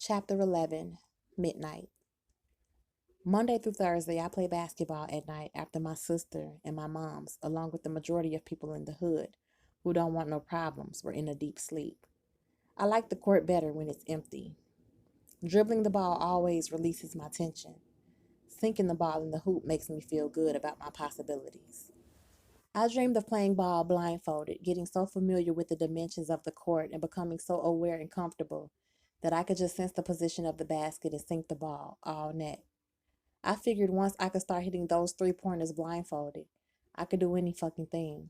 Chapter 11, Midnight. Monday through Thursday, I play basketball at night after my sister and my mom's, along with the majority of people in the hood who don't want no problems, were in a deep sleep. I like the court better when it's empty. Dribbling the ball always releases my tension. Sinking the ball in the hoop makes me feel good about my possibilities. I dreamed of playing ball blindfolded, getting so familiar with the dimensions of the court and becoming so aware and comfortable that I could just sense the position of the basket and sink the ball all net. I figured once I could start hitting those three-pointers blindfolded, I could do any fucking thing.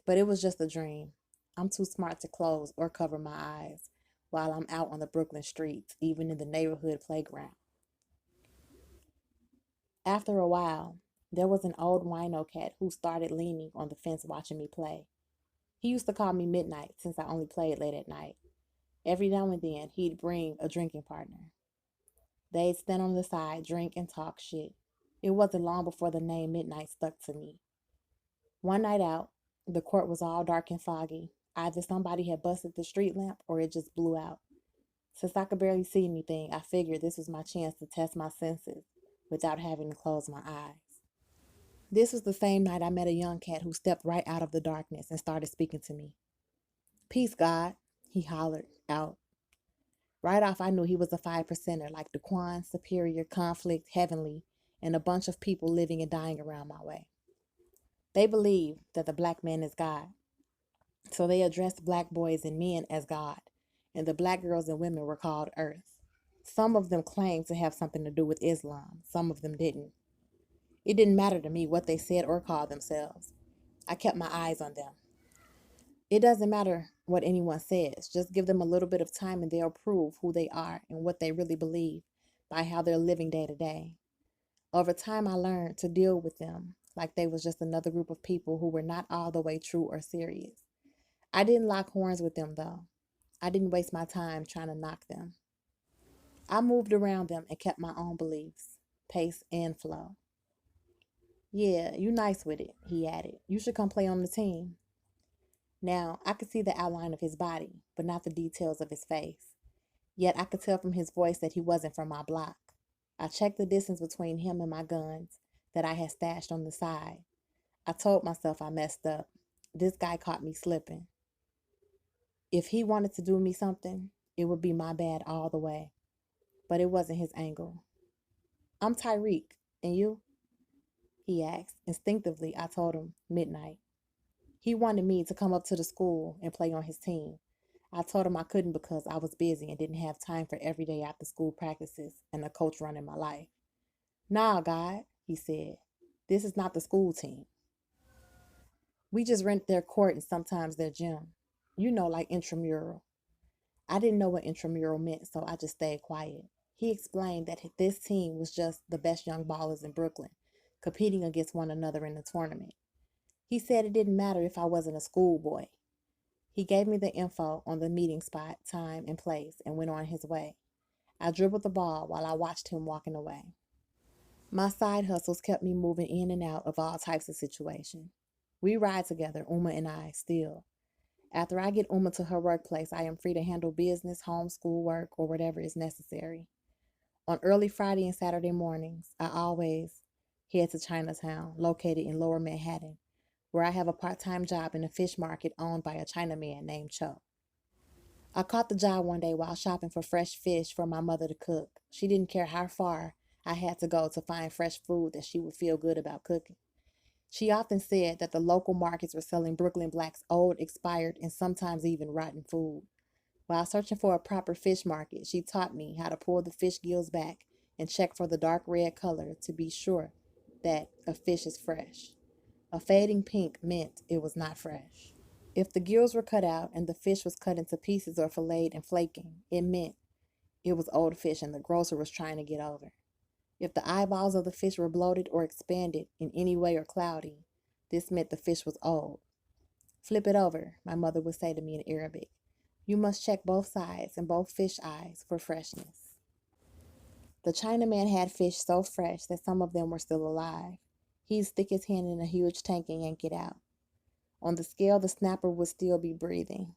But it was just a dream. I'm too smart to close or cover my eyes while I'm out on the Brooklyn streets, even in the neighborhood playground. After a while, there was an old wino cat who started leaning on the fence watching me play. He used to call me Midnight since I only played late at night. Every now and then, he'd bring a drinking partner. They'd stand on the side, drink, and talk shit. It wasn't long before the name Midnight stuck to me. One night out, the court was all dark and foggy. Either somebody had busted the street lamp or it just blew out. Since I could barely see anything, I figured this was my chance to test my senses without having to close my eyes. This was the same night I met a young cat who stepped right out of the darkness and started speaking to me. "Peace, God," he hollered out. Right off, I knew he was a 5%er like Daquan, Superior, Conflict, Heavenly, and a bunch of people living and dying around my way. They believe that the black man is God, so they addressed black boys and men as God, and the black girls and women were called Earth. Some of them claimed to have something to do with Islam, some of them didn't. It didn't matter to me what they said or called themselves. I kept my eyes on them. It doesn't matter what anyone says. Just give them a little bit of time and they'll prove who they are and what they really believe by how they're living day to day. Over time, I learned to deal with them like they was just another group of people who were not all the way true or serious. I didn't lock horns with them, though. I didn't waste my time trying to knock them. I moved around them and kept my own beliefs, pace, and flow. "Yeah, you nice with it," he added. "You should come play on the team." Now, I could see the outline of his body, but not the details of his face. Yet I could tell from his voice that he wasn't from my block. I checked the distance between him and my guns that I had stashed on the side. I told myself I messed up. This guy caught me slipping. If he wanted to do me something, it would be my bad all the way. But it wasn't his angle. "I'm Tyreek, and you?" he asked. Instinctively, I told him Midnight. He wanted me to come up to the school and play on his team. I told him I couldn't because I was busy and didn't have time for everyday after school practices and a coach running my life. "Nah, God," he said. "This is not the school team. We just rent their court and sometimes their gym. You know, like intramural." I didn't know what intramural meant, so I just stayed quiet. He explained that this team was just the best young ballers in Brooklyn, competing against one another in the tournament. He said it didn't matter if I wasn't a schoolboy. He gave me the info on the meeting spot, time, and place, and went on his way. I dribbled the ball while I watched him walking away. My side hustles kept me moving in and out of all types of situations. We ride together, Uma and I, still. After I get Uma to her workplace, I am free to handle business, home, school work, or whatever is necessary. On early Friday and Saturday mornings, I always head to Chinatown, located in Lower Manhattan, where I have a part-time job in a fish market owned by a Chinaman named Cho. I caught the job one day while shopping for fresh fish for my mother to cook. She didn't care how far I had to go to find fresh food that she would feel good about cooking. She often said that the local markets were selling Brooklyn Black's old, expired, and sometimes even rotten food. While searching for a proper fish market, she taught me how to pull the fish gills back and check for the dark red color to be sure that a fish is fresh. A fading pink meant it was not fresh. If the gills were cut out and the fish was cut into pieces or filleted and flaking, it meant it was old fish and the grocer was trying to get over. If the eyeballs of the fish were bloated or expanded in any way or cloudy, this meant the fish was old. "Flip it over," my mother would say to me in Arabic. "You must check both sides and both fish eyes for freshness." The Chinaman had fish so fresh that some of them were still alive. He'd stick his hand in a huge tank and yank it out. On the scale, the snapper would still be breathing.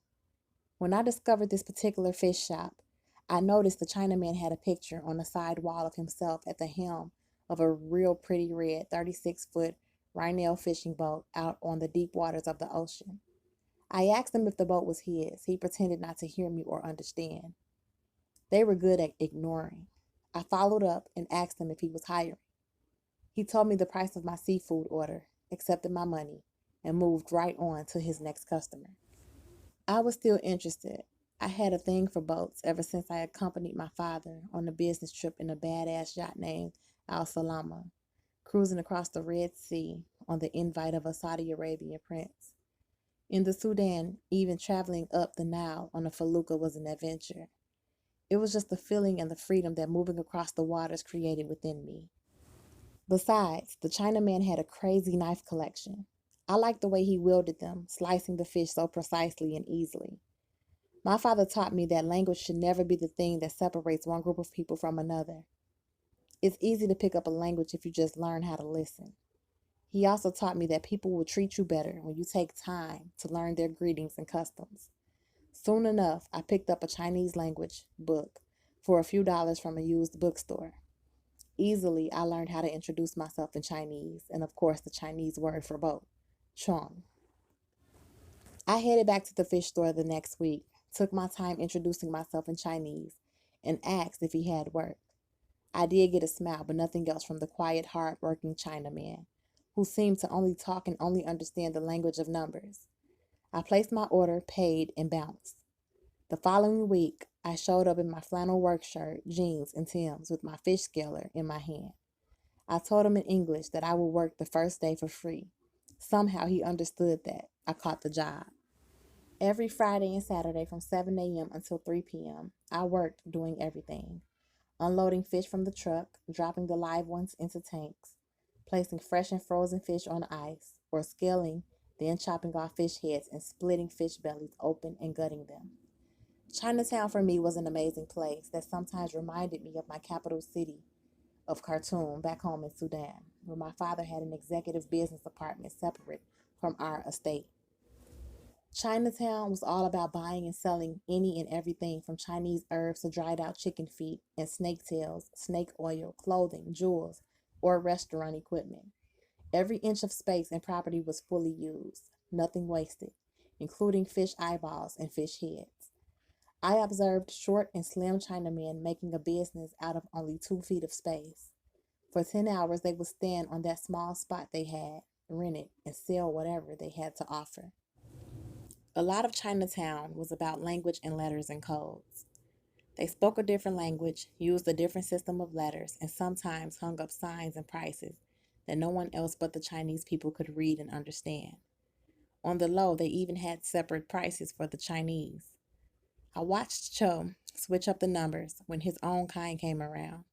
When I discovered this particular fish shop, I noticed the Chinaman had a picture on the side wall of himself at the helm of a real pretty red 36-foot Rhinell fishing boat out on the deep waters of the ocean. I asked him if the boat was his. He pretended not to hear me or understand. They were good at ignoring. I followed up and asked him if he was hiring. He told me the price of my seafood order, accepted my money, and moved right on to his next customer. I was still interested. I had a thing for boats ever since I accompanied my father on a business trip in a badass yacht named Al Salama, cruising across the Red Sea on the invite of a Saudi Arabian prince. In the Sudan, even traveling up the Nile on a felucca was an adventure. It was just the feeling and the freedom that moving across the waters created within me. Besides, the Chinaman had a crazy knife collection. I liked the way he wielded them, slicing the fish so precisely and easily. My father taught me that language should never be the thing that separates one group of people from another. It's easy to pick up a language if you just learn how to listen. He also taught me that people will treat you better when you take time to learn their greetings and customs. Soon enough, I picked up a Chinese language book for a few dollars from a used bookstore. Easily, I learned how to introduce myself in Chinese, and of course, the Chinese word for boat, chong. I headed back to the fish store the next week, took my time introducing myself in Chinese, and asked if he had work. I did get a smile, but nothing else from the quiet, hard-working Chinaman, who seemed to only talk and only understand the language of numbers. I placed my order, paid, and bounced. The following week, I showed up in my flannel work shirt, jeans, and Timbs with my fish scaler in my hand. I told him in English that I would work the first day for free. Somehow he understood that. I caught the job. Every Friday and Saturday from 7 a.m. until 3 p.m., I worked doing everything. Unloading fish from the truck, dropping the live ones into tanks, placing fresh and frozen fish on ice, or scaling, then chopping off fish heads and splitting fish bellies open and gutting them. Chinatown for me was an amazing place that sometimes reminded me of my capital city of Khartoum back home in Sudan, where my father had an executive business apartment separate from our estate. Chinatown was all about buying and selling any and everything from Chinese herbs to dried out chicken feet and snake tails, snake oil, clothing, jewels, or restaurant equipment. Every inch of space and property was fully used, nothing wasted, including fish eyeballs and fish heads. I observed short and slim Chinamen making a business out of only 2 feet of space. For 10 hours, they would stand on that small spot they had rented and sell whatever they had to offer. A lot of Chinatown was about language and letters and codes. They spoke a different language, used a different system of letters, and sometimes hung up signs and prices that no one else but the Chinese people could read and understand. On the low, they even had separate prices for the Chinese. I watched Cho switch up the numbers when his own kind came around.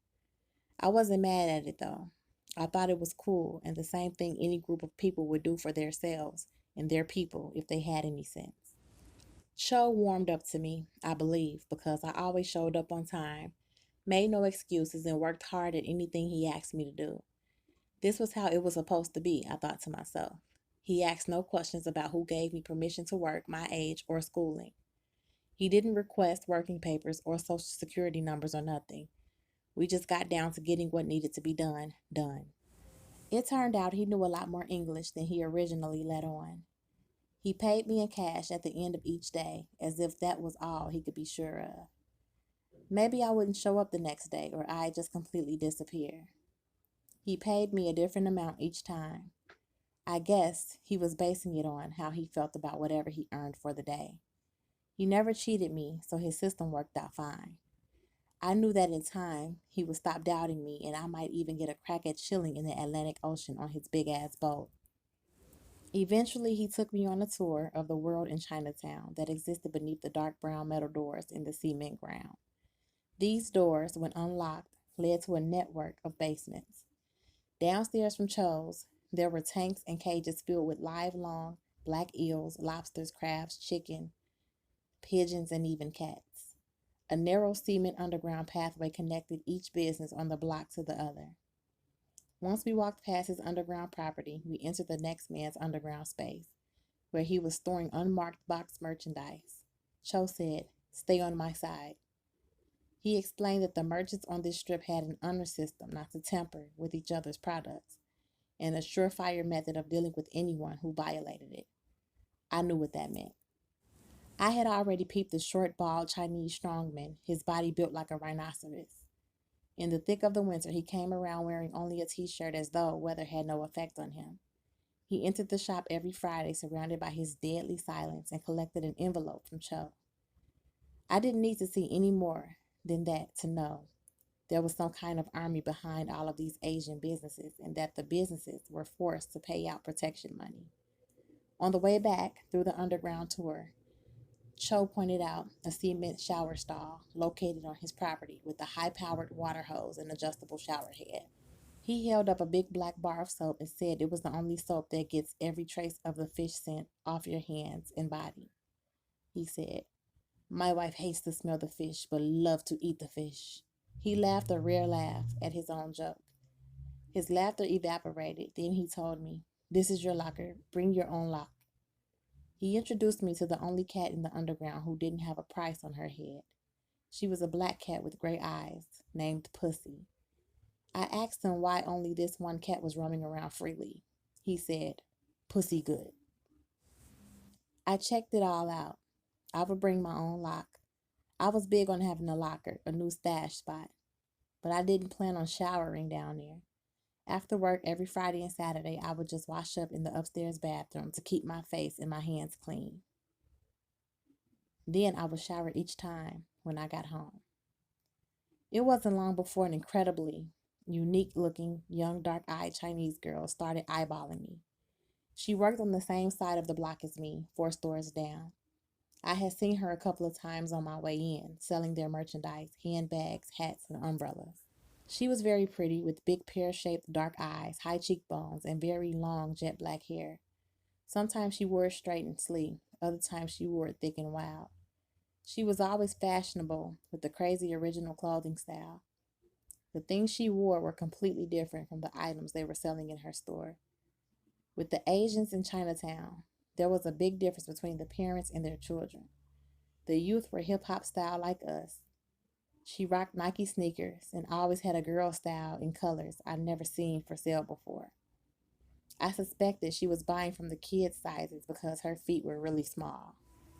I wasn't mad at it though. I thought it was cool and the same thing any group of people would do for themselves and their people if they had any sense. Cho warmed up to me, I believe, because I always showed up on time, made no excuses, and worked hard at anything he asked me to do. This was how it was supposed to be, I thought to myself. He asked no questions about who gave me permission to work, my age, or schooling. He didn't request working papers or social security numbers or nothing. We just got down to getting what needed to be done, done. It turned out he knew a lot more English than he originally let on. He paid me in cash at the end of each day, as if that was all he could be sure of. Maybe I wouldn't show up the next day, or I'd just completely disappear. He paid me a different amount each time. I guess he was basing it on how he felt about whatever he earned for the day. He never cheated me, so his system worked out fine. I knew that in time, he would stop doubting me, and I might even get a crack at chilling in the Atlantic Ocean on his big-ass boat. Eventually, he took me on a tour of the world in Chinatown that existed beneath the dark brown metal doors in the cement ground. These doors, when unlocked, led to a network of basements. Downstairs from Cho's, there were tanks and cages filled with live long black eels, lobsters, crabs, chicken, pigeons, and even cats. A narrow cement underground pathway connected each business on the block to the other. Once we walked past his underground property, we entered the next man's underground space, where he was storing unmarked box merchandise. Cho said, "Stay on my side." He explained that the merchants on this strip had an honor system not to tamper with each other's products, and a surefire method of dealing with anyone who violated it. I knew what that meant. I had already peeped the short, bald Chinese strongman, his body built like a rhinoceros. In the thick of the winter, he came around wearing only a t-shirt as though weather had no effect on him. He entered the shop every Friday surrounded by his deadly silence and collected an envelope from Cho. I didn't need to see any more than that to know there was some kind of army behind all of these Asian businesses and that the businesses were forced to pay out protection money. On the way back through the underground tour, Cho pointed out a cement shower stall located on his property with a high-powered water hose and adjustable shower head. He held up a big black bar of soap and said it was the only soap that gets every trace of the fish scent off your hands and body. He said, "My wife hates to smell the fish, but loves to eat the fish." He laughed a rare laugh at his own joke. His laughter evaporated. Then he told me, "This is your locker. Bring your own lock." He introduced me to the only cat in the underground who didn't have a price on her head. She was a black cat with gray eyes, named Pussy. I asked him why only this one cat was roaming around freely. He said, "Pussy good." I checked it all out. I would bring my own lock. I was big on having a locker, a new stash spot, but I didn't plan on showering down there. After work every Friday and Saturday, I would just wash up in the upstairs bathroom to keep my face and my hands clean. Then I would shower each time when I got home. It wasn't long before an incredibly unique-looking, young, dark-eyed Chinese girl started eyeballing me. She worked on the same side of the block as me, 4 stores down. I had seen her a couple of times on my way in, selling their merchandise, handbags, hats, and umbrellas. She was very pretty, with big pear-shaped dark eyes, high cheekbones, and very long jet black hair. Sometimes she wore it straight and sleek, other times she wore it thick and wild. She was always fashionable, with the crazy original clothing style. The things she wore were completely different from the items they were selling in her store. With the Asians in Chinatown, there was a big difference between the parents and their children. The youth were hip-hop style like us. She rocked Nike sneakers and always had a girl style in colors I'd never seen for sale before. I suspected she was buying from the kids' sizes because her feet were really small.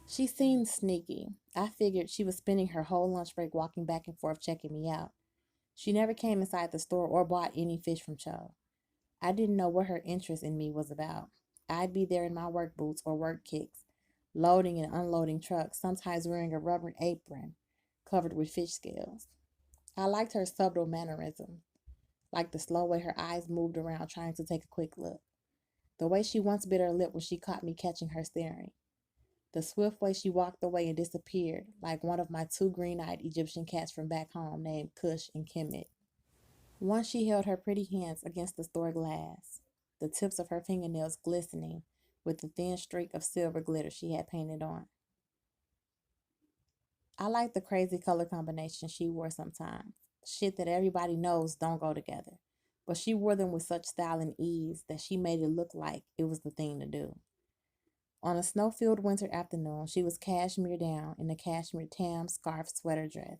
She seemed sneaky. I figured she was spending her whole lunch break walking back and forth checking me out. She never came inside the store or bought any fish from Cho. I didn't know what her interest in me was about. I'd be there in my work boots or work kicks, loading and unloading trucks, sometimes wearing a rubber apron covered with fish scales. I liked her subtle mannerism, like the slow way her eyes moved around trying to take a quick look. The way she once bit her lip when she caught me catching her staring. The swift way she walked away and disappeared, like one of my 2 green-eyed Egyptian cats from back home named Kush and Kemet. Once she held her pretty hands against the store glass, the tips of her fingernails glistening with the thin streak of silver glitter she had painted on. I liked the crazy color combination she wore sometimes. Shit that everybody knows don't go together. But she wore them with such style and ease that she made it look like it was the thing to do. On a snow-filled winter afternoon, she was cashmere down in a cashmere tam scarf sweater dress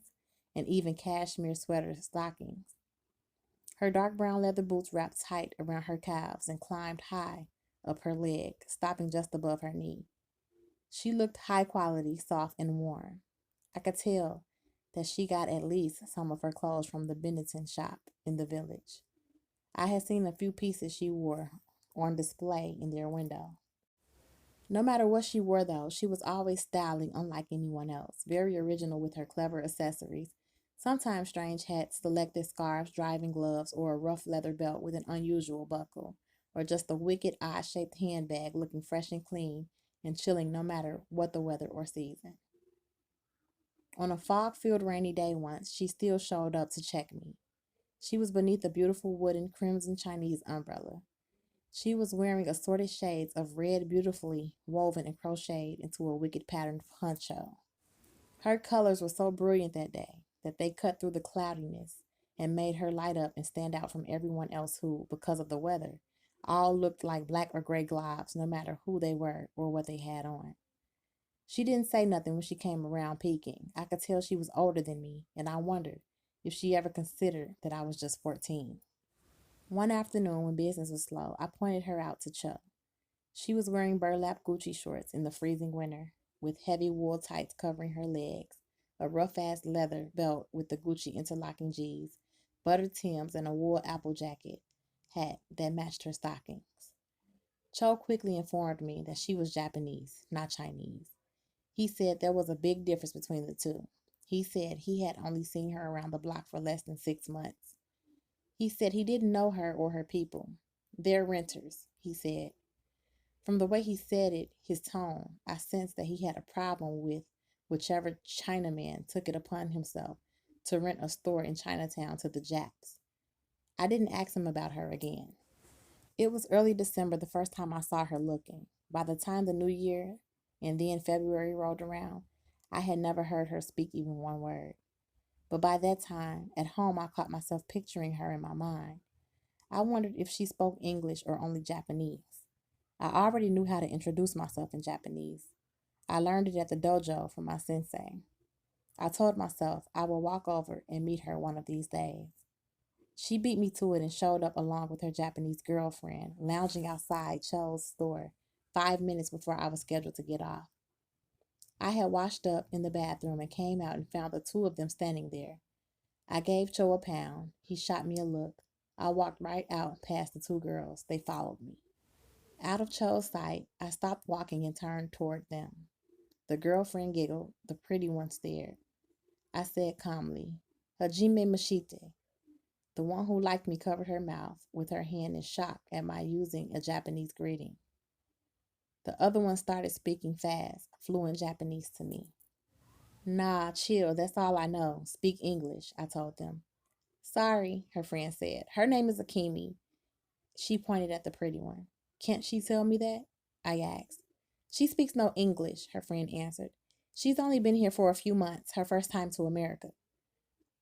and even cashmere sweater stockings. Her dark brown leather boots wrapped tight around her calves and climbed high up her leg, stopping just above her knee. She looked high quality, soft, and warm. I could tell that she got at least some of her clothes from the Benetton shop in the village. I had seen a few pieces she wore on display in their window. No matter what she wore, though, she was always styling unlike anyone else, very original with her clever accessories, sometimes strange hats, selected scarves, driving gloves, or a rough leather belt with an unusual buckle, or just a wicked, odd-shaped handbag looking fresh and clean and chilling no matter what the weather or season. On a fog-filled rainy day once, she still showed up to check me. She was beneath a beautiful wooden crimson Chinese umbrella. She was wearing assorted shades of red beautifully woven and crocheted into a wicked patterned poncho. Her colors were so brilliant that day that they cut through the cloudiness and made her light up and stand out from everyone else who, because of the weather, all looked like black or gray globs no matter who they were or what they had on. She didn't say nothing when she came around peeking. I could tell she was older than me, and I wondered if she ever considered that I was just 14. One afternoon when business was slow, I pointed her out to Chuck. She was wearing burlap Gucci shorts in the freezing winter, with heavy wool tights covering her legs, a rough-ass leather belt with the Gucci interlocking G's, buttered Timbs, and a wool apple jacket hat that matched her stockings. Cho quickly informed me that she was Japanese, not Chinese. He said there was a big difference between the two. He said he had only seen her around the block for less than 6 months. He said he didn't know her or her people. They're renters, he said. From the way he said it, his tone, I sensed that he had a problem with whichever Chinaman took it upon himself to rent a store in Chinatown to the Japs. I didn't ask him about her again. It was early December the first time I saw her looking. By the time the new year and then February rolled around, I had never heard her speak even one word. But by that time, at home, I caught myself picturing her in my mind. I wondered if she spoke English or only Japanese. I already knew how to introduce myself in Japanese. I learned it at the dojo from my sensei. I told myself I would walk over and meet her one of these days. She beat me to it and showed up along with her Japanese girlfriend, lounging outside Cho's store 5 minutes before I was scheduled to get off. I had washed up in the bathroom and came out and found the two of them standing there. I gave Cho a pound. He shot me a look. I walked right out past the two girls. They followed me. Out of Cho's sight, I stopped walking and turned toward them. The girlfriend giggled. The pretty one stared. I said calmly, Hajime Mashite. The one who liked me covered her mouth with her hand in shock at my using a Japanese greeting. The other one started speaking fast, fluent Japanese to me. Nah, chill, that's all I know. Speak English, I told them. Sorry, her friend said. Her name is Akemi. She pointed at the pretty one. Can't she tell me that? I asked. She speaks no English, her friend answered. She's only been here for a few months, her first time to America.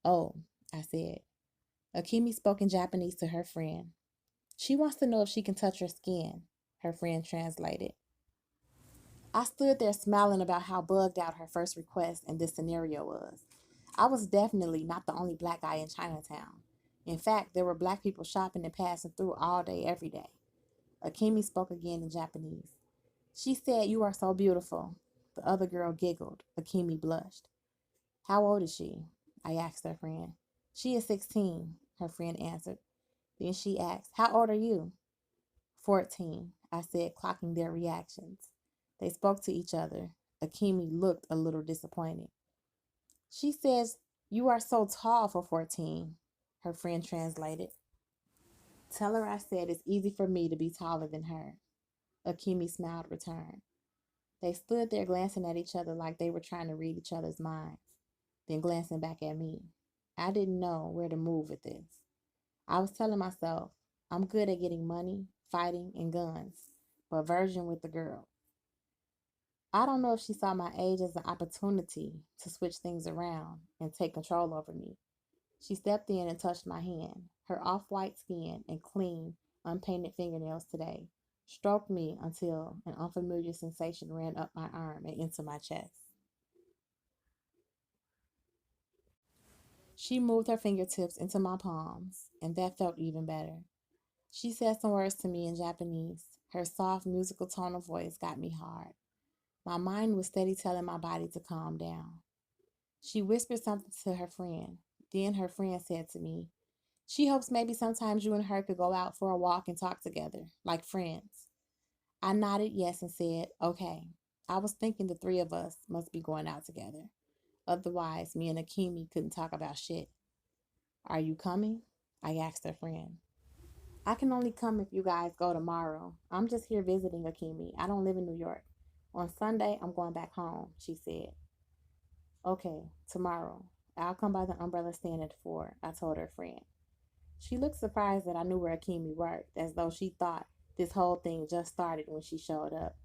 Oh, I said. Akemi spoke in Japanese to her friend. She wants to know if she can touch her skin, her friend translated. I stood there smiling about how bugged out her first request in this scenario was. I was definitely not the only black guy in Chinatown. In fact, there were black people shopping and passing through all day, every day. Akemi spoke again in Japanese. She said, "You are so beautiful." The other girl giggled. Akemi blushed. How old is she? I asked her friend. She is 16, her friend answered. Then she asked, How old are you? 14, I said, clocking their reactions. They spoke to each other. Akemi looked a little disappointed. She says, You are so tall for 14, her friend translated. Tell her I said it's easy for me to be taller than her. Akemi smiled return. They stood there glancing at each other like they were trying to read each other's minds, then glancing back at me. I didn't know where to move with this. I was telling myself, I'm good at getting money, fighting, and guns, but virgin with the girl. I don't know if she saw my age as an opportunity to switch things around and take control over me. She stepped in and touched my hand. Her off-white skin and clean, unpainted fingernails today stroked me until an unfamiliar sensation ran up my arm and into my chest. She moved her fingertips into my palms, and that felt even better. She said some words to me in Japanese. Her soft, musical tone of voice got me hard. My mind was steady telling my body to calm down. She whispered something to her friend. Then her friend said to me, She hopes maybe sometimes you and her could go out for a walk and talk together, like friends. I nodded yes and said, Okay. I was thinking the three of us must be going out together. Otherwise, me and Akemi couldn't talk about shit. Are you coming? I asked her friend. I can only come if you guys go tomorrow. I'm just here visiting Akemi. I don't live in New York. On Sunday, I'm going back home, she said. Okay, tomorrow. I'll come by the umbrella stand at 4, I told her friend. She looked surprised that I knew where Akemi worked, as though she thought this whole thing just started when she showed up.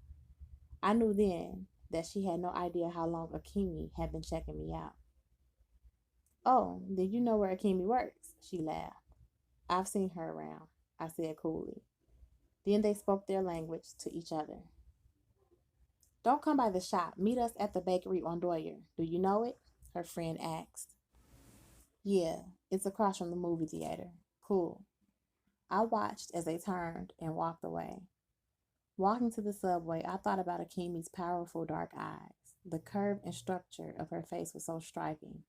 I knew then that she had no idea how long Akemi had been checking me out. Oh, then you know where Akemi works, she laughed. I've seen her around, I said coolly. Then they spoke their language to each other. Don't come by the shop. Meet us at the bakery on Doyer. Do you know it? Her friend asked. Yeah, it's across from the movie theater. Cool. I watched as they turned and walked away. Walking to the subway, I thought about Akimi's powerful dark eyes. The curve and structure of her face was so striking.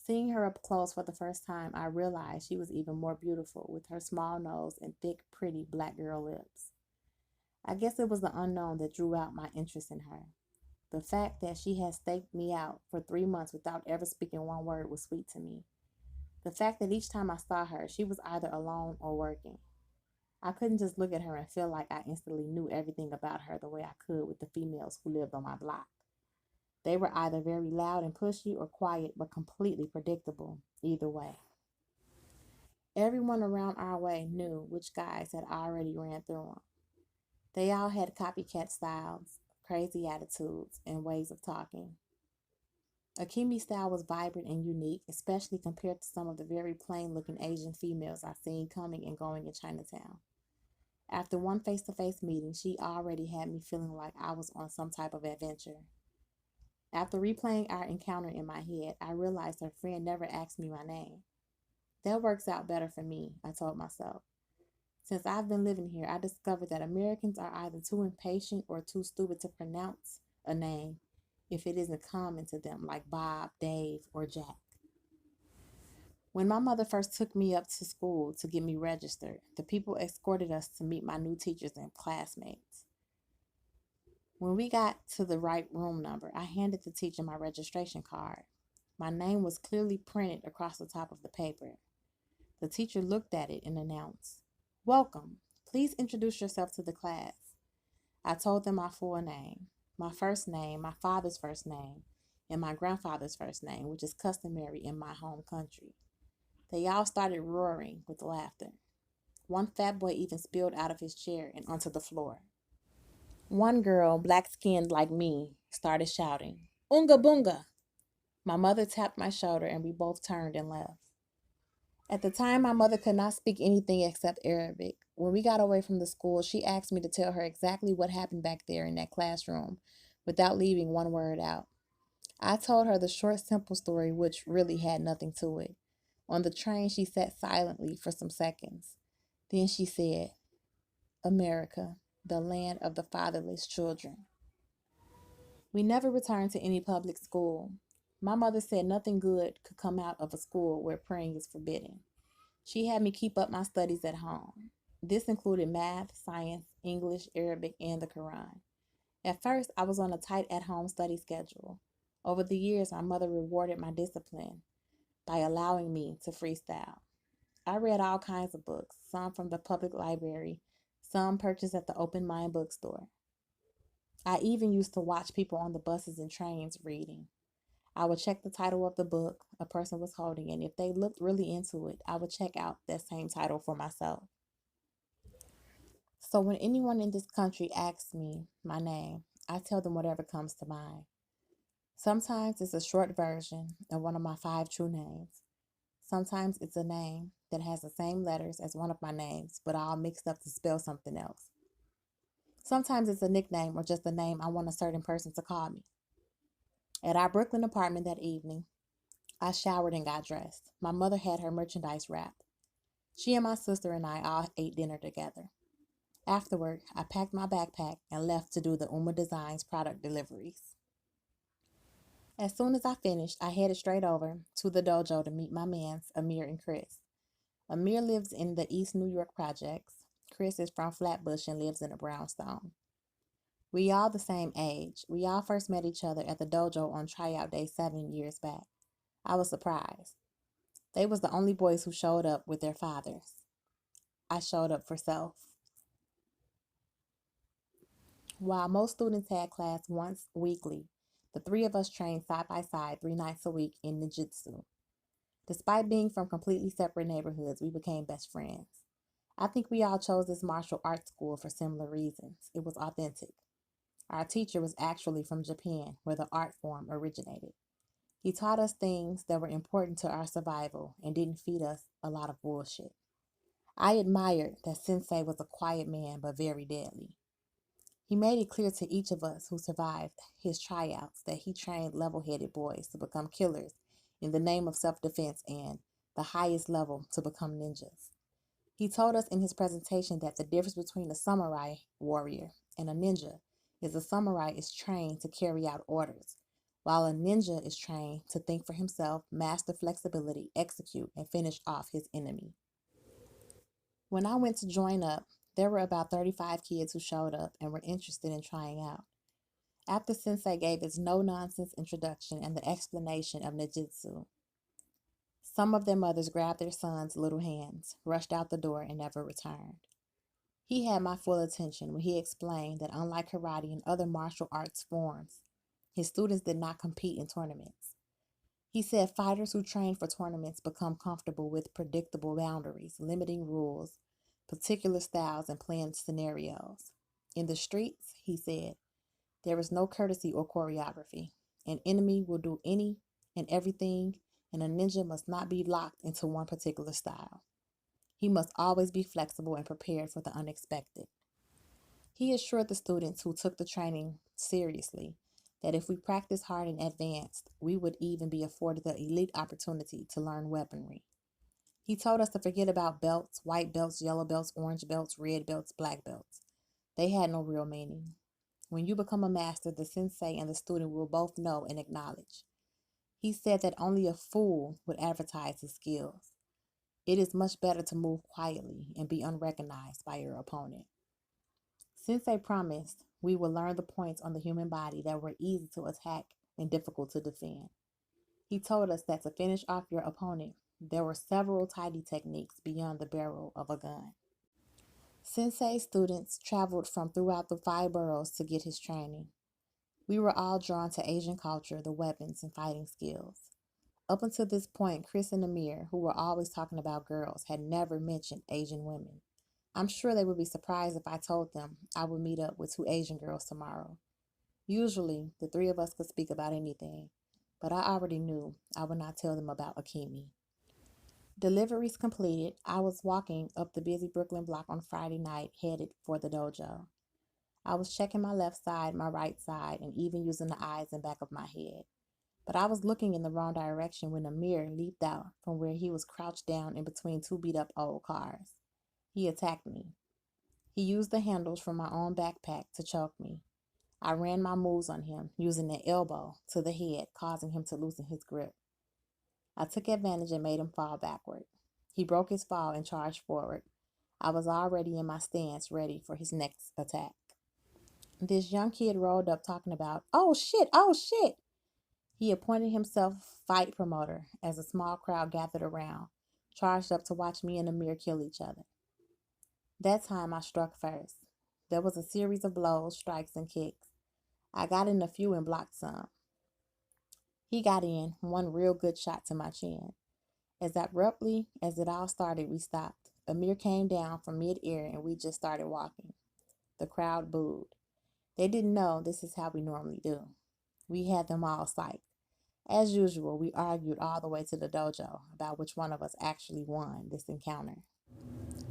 Seeing her up close for the first time, I realized she was even more beautiful with her small nose and thick, pretty black girl lips. I guess it was the unknown that drew out my interest in her. The fact that she had staked me out for 3 months without ever speaking one word was sweet to me. The fact that each time I saw her, she was either alone or working. I couldn't just look at her and feel like I instantly knew everything about her the way I could with the females who lived on my block. They were either very loud and pushy or quiet but completely predictable, either way. Everyone around our way knew which guys had already ran through them. They all had copycat styles, crazy attitudes, and ways of talking. Akimi's style was vibrant and unique, especially compared to some of the very plain-looking Asian females I've seen coming and going in Chinatown. After one face-to-face meeting, she already had me feeling like I was on some type of adventure. After replaying our encounter in my head, I realized her friend never asked me my name. That works out better for me, I told myself. Since I've been living here, I discovered that Americans are either too impatient or too stupid to pronounce a name if it isn't common to them, like Bob, Dave, or Jack. When my mother first took me up to school to get me registered, the people escorted us to meet my new teachers and classmates. When we got to the right room number, I handed the teacher my registration card. My name was clearly printed across the top of the paper. The teacher looked at it and announced, "Welcome. Please introduce yourself to the class." I told them my full name, my first name, my father's first name, and my grandfather's first name, which is customary in my home country. They all started roaring with laughter. One fat boy even spilled out of his chair and onto the floor. One girl, black-skinned like me, started shouting, "Unga bunga!" My mother tapped my shoulder and we both turned and left. At the time, my mother could not speak anything except Arabic. When we got away from the school, she asked me to tell her exactly what happened back there in that classroom without leaving one word out. I told her the short, simple story, which really had nothing to it. On the train, she sat silently for some seconds. Then she said, "America, the land of the fatherless children." We never returned to any public school. My mother said nothing good could come out of a school where praying is forbidden. She had me keep up my studies at home. This included math, science, English, Arabic, and the Quran. At first, I was on a tight at-home study schedule. Over the years, my mother rewarded my discipline by allowing me to freestyle. I read all kinds of books, some from the public library, some purchased at the open mind bookstore. I even used to watch people on the buses and trains reading. I would check the title of the book a person was holding, and if they looked really into it, I would check out that same title for myself. So when anyone in this country asks me my name, I tell them whatever comes to mind. Sometimes it's a short version of one of my 5 true names. Sometimes it's a name that has the same letters as one of my names, but all mixed up to spell something else. Sometimes it's a nickname or just a name I want a certain person to call me. At our Brooklyn apartment that evening, I showered and got dressed. My mother had her merchandise wrapped. She and my sister and I all ate dinner together. Afterward, I packed my backpack and left to do the Uma Designs product deliveries. As soon as I finished, I headed straight over to the dojo to meet my mans, Amir and Chris. Amir lives in the East New York projects. Chris is from Flatbush and lives in a brownstone. We all the same age. We all first met each other at the dojo on tryout day 7 years back. I was surprised. They was the only boys who showed up with their fathers. I showed up for self. While most students had class once weekly, the three of us trained side by side 3 nights a week in ninjutsu. Despite being from completely separate neighborhoods, we became best friends. I think we all chose this martial arts school for similar reasons. It was authentic. Our teacher was actually from Japan, where the art form originated. He taught us things that were important to our survival and didn't feed us a lot of bullshit. I admired that Sensei was a quiet man but very deadly. He made it clear to each of us who survived his tryouts that he trained level-headed boys to become killers in the name of self-defense and, the highest level, to become ninjas. He told us in his presentation that the difference between a samurai warrior and a ninja is a samurai is trained to carry out orders, while a ninja is trained to think for himself, master flexibility, execute, and finish off his enemy. When I went to join up, there were about 35 kids who showed up and were interested in trying out. After Sensei gave his no-nonsense introduction and the explanation of ninjutsu, some of their mothers grabbed their sons' little hands, rushed out the door, and never returned. He had my full attention when he explained that unlike karate and other martial arts forms, his students did not compete in tournaments. He said fighters who train for tournaments become comfortable with predictable boundaries, limiting rules, particular styles, and planned scenarios. In the streets, he said, there is no courtesy or choreography. An enemy will do any and everything, and a ninja must not be locked into one particular style. He must always be flexible and prepared for the unexpected. He assured the students who took the training seriously that if we practiced hard and advanced, we would even be afforded the elite opportunity to learn weaponry. He told us to forget about belts, white belts, yellow belts, orange belts, red belts, black belts. They had no real meaning. When you become a master, the sensei and the student will both know and acknowledge. He said that only a fool would advertise his skills. It is much better to move quietly and be unrecognized by your opponent. Sensei promised we would learn the points on the human body that were easy to attack and difficult to defend. He told us that to finish off your opponent, there were several tidy techniques beyond the barrel of a gun. Sensei's students traveled from throughout the 5 boroughs to get his training. We were all drawn to Asian culture, the weapons, and fighting skills. Up until this point, Chris and Amir, who were always talking about girls, had never mentioned Asian women. I'm sure they would be surprised if I told them I would meet up with 2 Asian girls tomorrow. Usually, the 3 of us could speak about anything, but I already knew I would not tell them about Akemi. Deliveries completed, I was walking up the busy Brooklyn block on Friday night, headed for the dojo. I was checking my left side, my right side, and even using the eyes and back of my head. But I was looking in the wrong direction when Amir leaped out from where he was crouched down in between 2 beat-up old cars. He attacked me. He used the handles from my own backpack to choke me. I ran my moves on him, using an elbow to the head, causing him to loosen his grip. I took advantage and made him fall backward. He broke his fall and charged forward. I was already in my stance, ready for his next attack. This young kid rolled up talking about, oh shit, oh shit. He appointed himself fight promoter as a small crowd gathered around, charged up to watch me and Amir kill each other. That time I struck first. There was a series of blows, strikes, and kicks. I got in a few and blocked some. He got in one real good shot to my chin. As abruptly as it all started, we stopped. Amir came down from mid-air and we just started walking. The crowd booed. They didn't know this is how we normally do. We had them all psyched. As usual, we argued all the way to the dojo about which one of us actually won this encounter.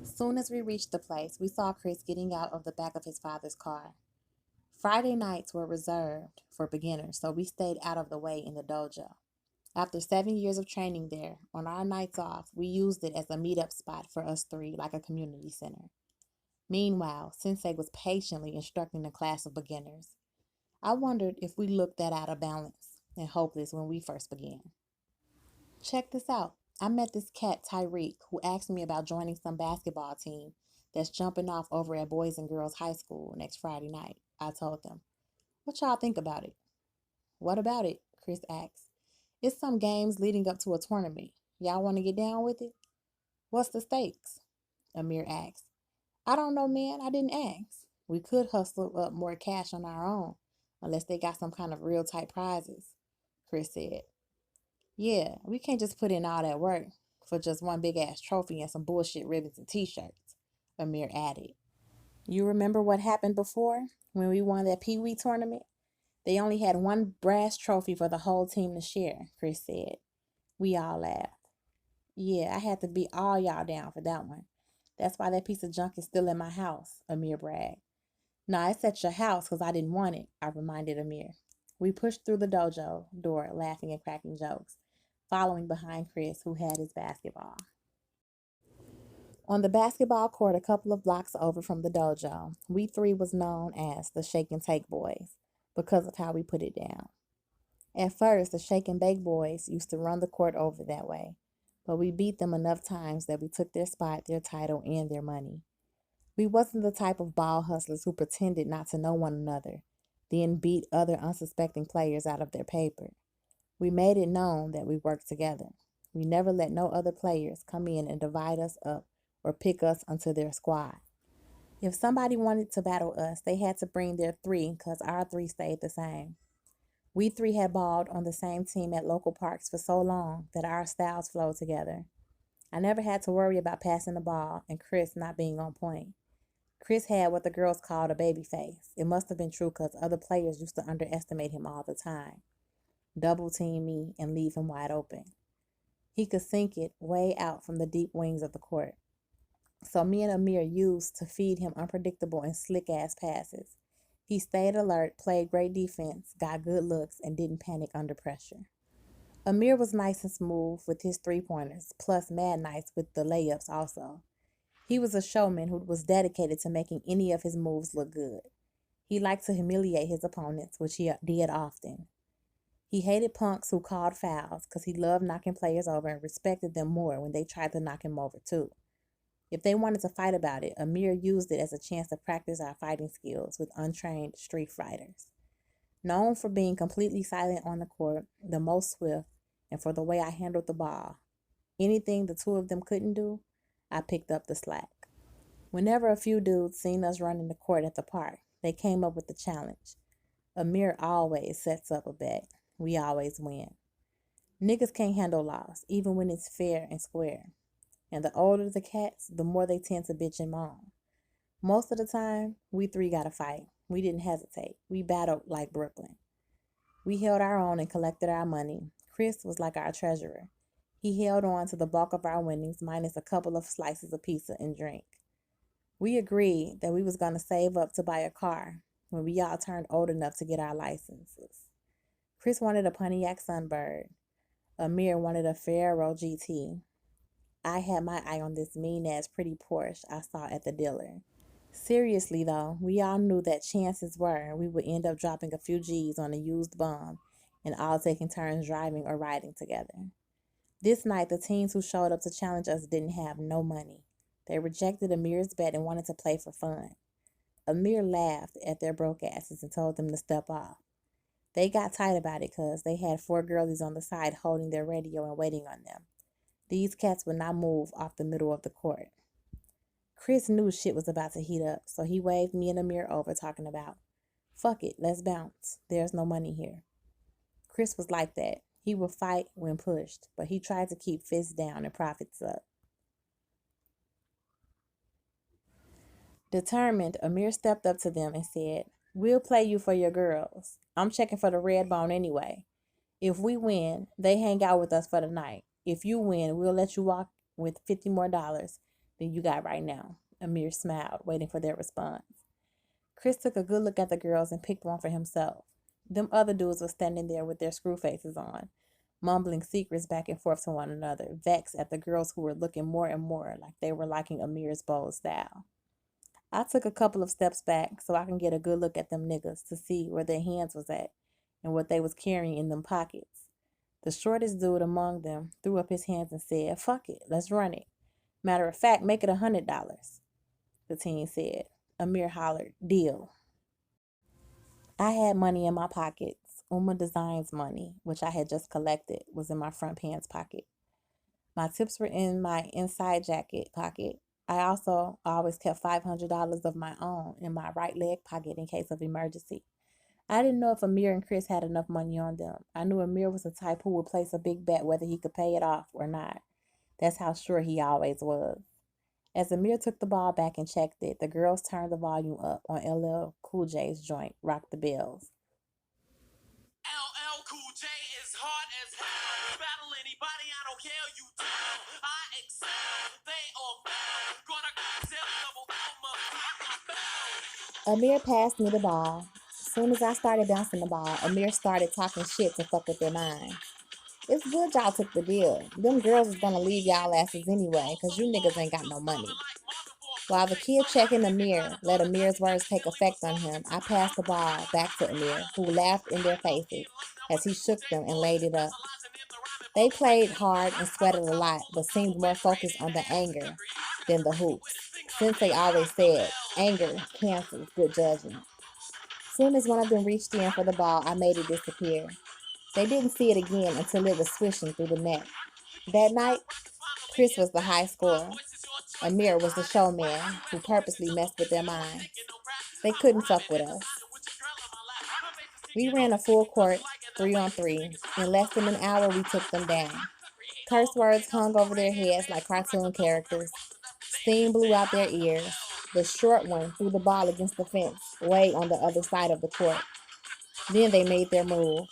Soon as we reached the place, we saw Chris getting out of the back of his father's car. Friday nights were reserved for beginners, so we stayed out of the way in the dojo. After 7 years of training there, on our nights off, we used it as a meetup spot for us 3, like a community center. Meanwhile, Sensei was patiently instructing a class of beginners. I wondered if we looked that out of balance and hopeless when we first began. Check this out. I met this cat, Tyreek, who asked me about joining some basketball team that's jumping off over at Boys and Girls High School next Friday night. I told them. What y'all think about it? What about it? Chris asked. It's some games leading up to a tournament. Y'all want to get down with it? What's the stakes? Amir asked. I don't know, man. I didn't ask. We could hustle up more cash on our own, unless they got some kind of real tight prizes, Chris said. Yeah, we can't just put in all that work for just one big ass trophy and some bullshit ribbons and t-shirts, Amir added. You remember what happened before when we won that Pee Wee tournament? They only had one brass trophy for the whole team to share, Chris said. We all laughed. Yeah, I had to beat all y'all down for that one. That's why that piece of junk is still in my house, Amir bragged. "Nah, it's at your house because I didn't want it," I reminded Amir. We pushed through the dojo door, laughing and cracking jokes, following behind Chris, who had his basketball. On the basketball court a couple of blocks over from the dojo, we three was known as the Shake and Take Boys because of how we put it down. At first, the Shake and Bake Boys used to run the court over that way, but we beat them enough times that we took their spot, their title, and their money. We wasn't the type of ball hustlers who pretended not to know one another, then beat other unsuspecting players out of their paper. We made it known that we worked together. We never let no other players come in and divide us up or pick us onto their squad. If somebody wanted to battle us, they had to bring their three because our three stayed the same. We three had balled on the same team at local parks for so long that our styles flowed together. I never had to worry about passing the ball and Chris not being on point. Chris had what the girls called a baby face. It must have been true because other players used to underestimate him all the time, double team me, and leave him wide open. He could sink it way out from the deep wings of the court. So me and Amir used to feed him unpredictable and slick-ass passes. He stayed alert, played great defense, got good looks, and didn't panic under pressure. Amir was nice and smooth with his three-pointers, plus mad nice with the layups also. He was a showman who was dedicated to making any of his moves look good. He liked to humiliate his opponents, which he did often. He hated punks who called fouls because he loved knocking players over and respected them more when they tried to knock him over too. If they wanted to fight about it, Amir used it as a chance to practice our fighting skills with untrained street fighters. Known for being completely silent on the court, the most swift, and for the way I handled the ball, anything the two of them couldn't do, I picked up the slack. Whenever a few dudes seen us running the court at the park, they came up with the challenge. Amir always sets up a bet. We always win. Niggas can't handle loss, even when it's fair and square. And the older the cats, the more they tend to bitch and moan. Most of the time, we three got a fight. We didn't hesitate. We battled like Brooklyn. We held our own and collected our money. Chris was like our treasurer. He held on to the bulk of our winnings, minus a couple of slices of pizza and drink. We agreed that we was going to save up to buy a car when we all turned old enough to get our licenses. Chris wanted a Pontiac Sunbird. Amir wanted a Ferrero GT. I had my eye on this mean-ass pretty Porsche I saw at the dealer. Seriously, though, we all knew that chances were we would end up dropping a few G's on a used bum and all taking turns driving or riding together. This night, the teens who showed up to challenge us didn't have no money. They rejected Amir's bet and wanted to play for fun. Amir laughed at their broke asses and told them to step off. They got tight about it because they had 4 girlies on the side holding their radio and waiting on them. These cats would not move off the middle of the court. Chris knew shit was about to heat up, so he waved me and Amir over talking about, "Fuck it, let's bounce. There's no money here." Chris was like that. He would fight when pushed, but he tried to keep fists down and profits up. Determined, Amir stepped up to them and said, "We'll play you for your girls. I'm checking for the red bone anyway. If we win, they hang out with us for the night. If you win, we'll let you walk with $50 more than you got right now." Amir smiled, waiting for their response. Chris took a good look at the girls and picked one for himself. Them other dudes were standing there with their screw faces on, mumbling secrets back and forth to one another, vexed at the girls who were looking more and more like they were liking Amir's bold style. I took a couple of steps back so I can get a good look at them niggas to see where their hands was at and what they was carrying in them pockets. The shortest dude among them threw up his hands and said, "Fuck it, let's run it. Matter of fact, make it $100. The teen said. Amir hollered, "Deal." I had money in my pockets. Uma Designs money, which I had just collected, was in my front pants pocket. My tips were in my inside jacket pocket. I also always kept $500 of my own in my right leg pocket in case of emergency. I didn't know if Amir and Chris had enough money on them. I knew Amir was the type who would place a big bet whether he could pay it off or not. That's how sure he always was. As Amir took the ball back and checked it, the girls turned the volume up on LL Cool J's joint, "Rock the Bells." LL Cool J is hard as hell. Battle anybody, I don't care, you tell. I excel, they all fail. Gonna sell double Amir passed me the ball. As soon as I started bouncing the ball, Amir started talking shit to fuck with their mind. It's good y'all took the deal. Them girls is gonna leave y'all asses anyway, cause you niggas ain't got no money. While the kid checking Amir let Amir's words take effect on him, I passed the ball back to Amir, who laughed in their faces as he shook them and laid it up. They played hard and sweated a lot, but seemed more focused on the anger than the hoops, since they always said, anger cancels good judgment. Soon as one of them reached in for the ball, I made it disappear. They didn't see it again until it was swishing through the net. That night, Chris was the high scorer. Amir was the showman who purposely messed with their minds. They couldn't fuck with us. We ran a full court, 3-on-3. In less than an hour, we took them down. Curse words hung over their heads like cartoon characters. Steam blew out their ears. The short one threw the ball against the fence, way on the other side of the court. Then they made their move.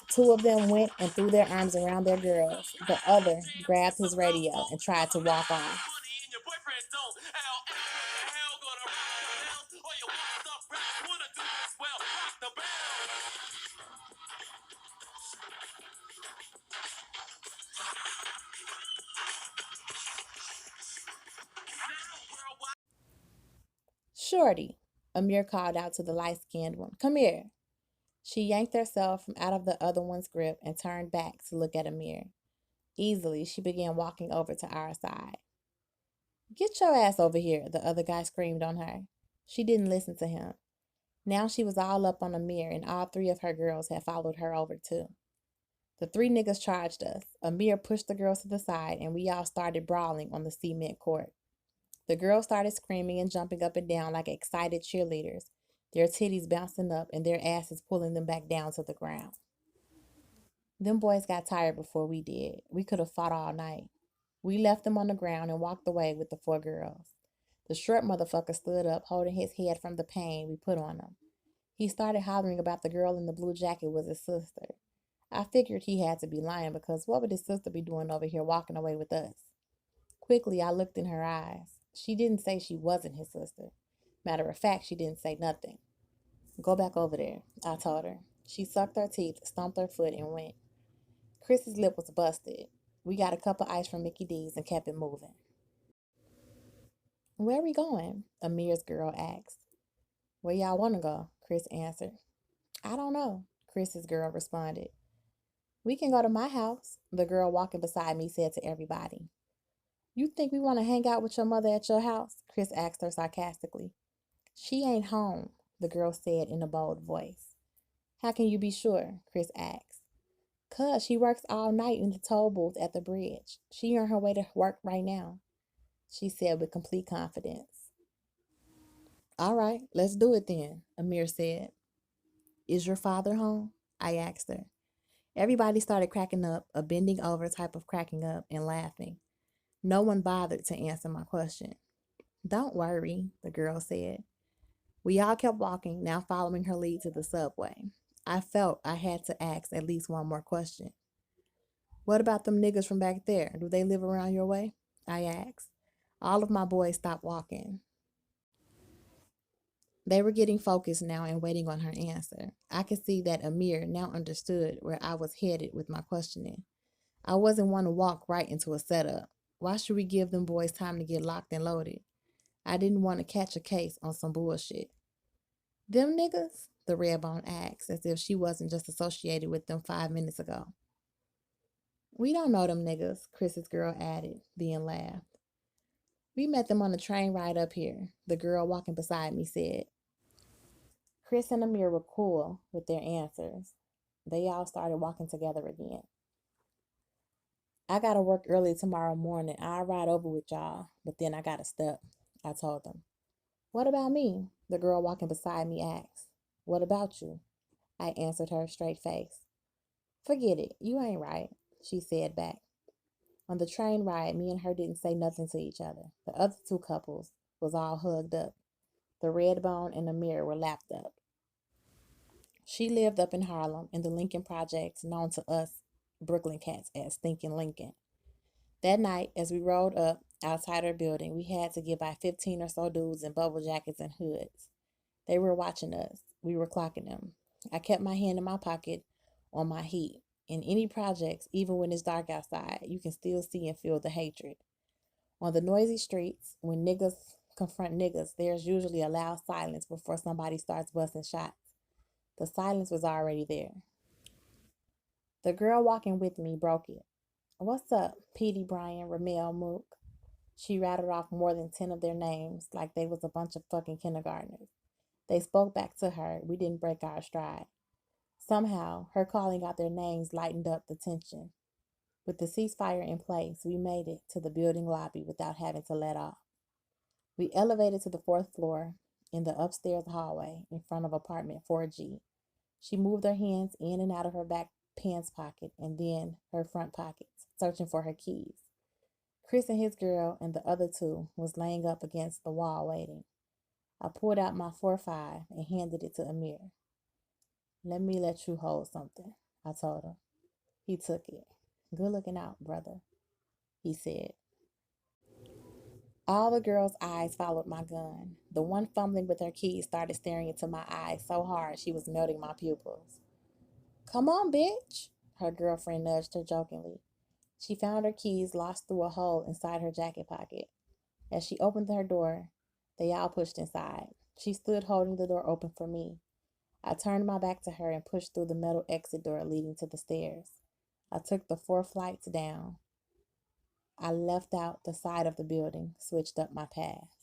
Two of them went and threw their arms around their girls. The other grabbed his radio and tried to walk off. Shorty, Amir called out to the light-skinned one. Come here. She yanked herself from out of the other one's grip and turned back to look at Amir. Easily, she began walking over to our side. Get your ass over here, the other guy screamed on her. She didn't listen to him. Now she was all up on Amir, and all three of her girls had followed her over too. The three niggas charged us. Amir pushed the girls to the side, and we all started brawling on the cement court. The girls started screaming and jumping up and down like excited cheerleaders, their titties bouncing up and their asses pulling them back down to the ground. Them boys got tired before we did. We could have fought all night. We left them on the ground and walked away with the four girls. The short motherfucker stood up, holding his head from the pain we put on him. He started hollering about the girl in the blue jacket was his sister. I figured he had to be lying, because what would his sister be doing over here walking away with us? Quickly, I looked in her eyes. She didn't say she wasn't his sister. Matter of fact, she didn't say nothing. Go back over there, I told her. She sucked her teeth, stomped her foot, and went. Chris's lip was busted. We got a cup of ice from Mickey D's and kept it moving. Where are we going? Amir's girl asked. Where y'all want to go? Chris answered. I don't know, Chris's girl responded. We can go to my house, the girl walking beside me said to everybody. You think we want to hang out with your mother at your house? Chris asked her sarcastically. She ain't home, the girl said in a bold voice. How can you be sure? Chris asked. 'Cause she works all night in the toll booth at the bridge. She on her way to work right now, she said with complete confidence. All right, let's do it then, Amir said. Is your father home? I asked her. Everybody started cracking up, a bending over type of cracking up and laughing. No one bothered to answer my question. Don't worry, the girl said. We all kept walking, now following her lead to the subway. I felt I had to ask at least one more question. What about them niggas from back there? Do they live around your way? I asked. All of my boys stopped walking. They were getting focused now and waiting on her answer. I could see that Amir now understood where I was headed with my questioning. I wasn't one to walk right into a setup. Why should we give them boys time to get locked and loaded? I didn't want to catch a case on some bullshit. Them niggas? The redbone asked, as if she wasn't just associated with them 5 minutes ago. We don't know them niggas, Chris's girl added, then laughed. We met them on the train ride up here, the girl walking beside me said. Chris and Amir were cool with their answers. They all started walking together again. I gotta work early tomorrow morning. I'll ride over with y'all, but then I gotta step, I told them. What about me? The girl walking beside me asked. What about you? I answered her straight face. Forget it, you ain't right, she said back. On the train ride, me and her didn't say nothing to each other. The other two couples was all hugged up. The Redbone and Amir were lapped up. She lived up in Harlem in the Lincoln Projects, known to us Brooklyn cats as Stinking Lincoln. That night, as we rode up outside her building, we had to get by 15 or so dudes in bubble jackets and hoods. They were watching us. We were clocking them. I kept my hand in my pocket on my heat. In any projects, even when it's dark outside, you can still see and feel the hatred. On the noisy streets, when niggas confront niggas, there's usually a loud silence before somebody starts busting shots. The silence was already there. The girl walking with me broke it. "What's up, Petey, Brian, Ramel, Mook?" She rattled off more than 10 of their names like they was a bunch of fucking kindergartners. They spoke back to her. We didn't break our stride. Somehow, her calling out their names lightened up the tension. With the ceasefire in place, we made it to the building lobby without having to let off. We elevated to the fourth floor in the upstairs hallway in front of apartment 4G. She moved her hands in and out of her back pants pocket and then her front pockets, searching for her keys. Chris and his girl and the other two was laying up against the wall waiting. I pulled out my 4.5 and handed it to Amir. "Let me let you hold something," I told him. He took it. "Good looking out, brother," he said. All the girls' eyes followed my gun. The one fumbling with her keys started staring into my eyes so hard she was melting my pupils. "Come on, bitch," her girlfriend nudged her jokingly. She found her keys lost through a hole inside her jacket pocket. As she opened her door, they all pushed inside. She stood holding the door open for me. I turned my back to her and pushed through the metal exit door leading to the stairs. I took the 4 flights down. I left out the side of the building, switched up my path.